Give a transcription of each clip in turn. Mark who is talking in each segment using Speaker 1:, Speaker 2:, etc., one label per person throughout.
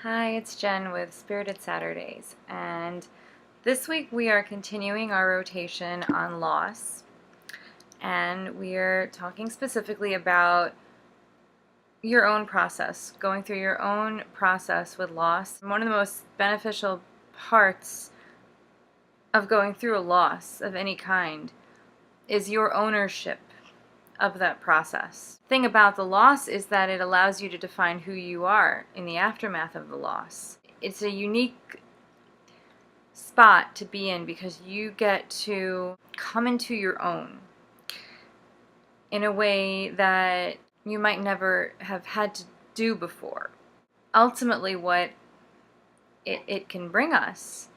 Speaker 1: Hi, it's Jen with Spirited Saturdays, and this week we are continuing our rotation on loss, and we are talking specifically about your own process, going through your own process with loss. One of the most beneficial parts of going through a loss of any kind is your ownership of that process. The thing about the loss is that it allows you to define who you are in the aftermath of the loss. It's a unique spot to be in because you get to come into your own in a way that you might never have had to do before. Ultimately, what it can bring us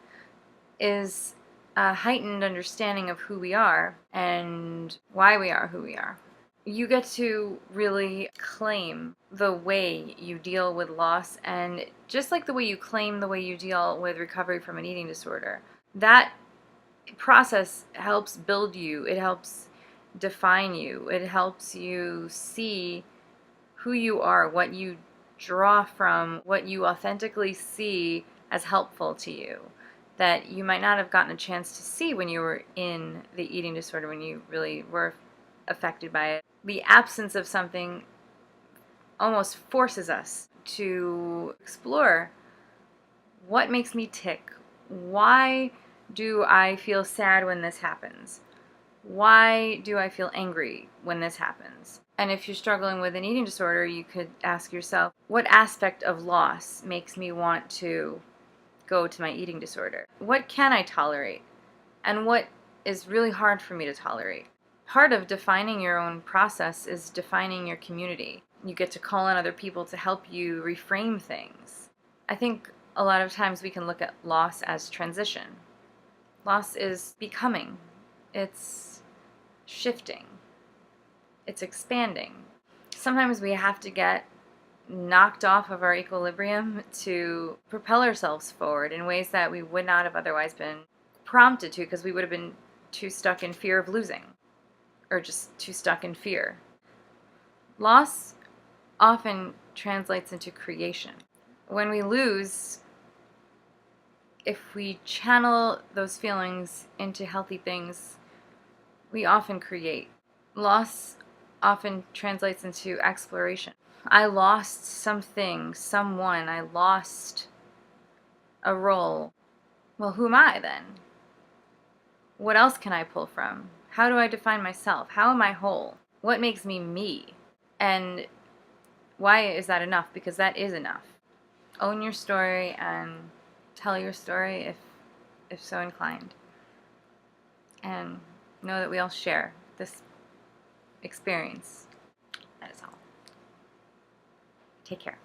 Speaker 1: is a heightened understanding of who we are and why we are who we are. You get to really claim the way you deal with loss, and just like the way you claim the way you deal with recovery from an eating disorder, that process helps build you. It helps define you. It helps you see who you are, what you draw from, what you authentically see as helpful to you, that you might not have gotten a chance to see when you were in the eating disorder, when you really were affected by it. The absence of something almost forces us to explore what makes me tick. Why do I feel sad when this happens? Why do I feel angry when this happens? And if you're struggling with an eating disorder, you could ask yourself, what aspect of loss makes me want to go to my eating disorder? What can I tolerate? And what is really hard for me to tolerate? Part of defining your own process is defining your community. You get to call on other people to help you reframe things. I think a lot of times we can look at loss as transition. Loss is becoming. It's shifting. It's expanding. Sometimes we have to get knocked off of our equilibrium to propel ourselves forward in ways that we would not have otherwise been prompted to, because we would have been too stuck in fear of losing, or just too stuck in fear. Loss often translates into creation. When we lose, if we channel those feelings into healthy things, we often create. Loss often translates into exploration. I lost something, someone, I lost a role. Well, who am I then? What else can I pull from? How do I define myself? How am I whole? What makes me me? And why is that enough? Because that is enough. Own your story and tell your story if so inclined. And know that we all share this experience. That is all. Take care.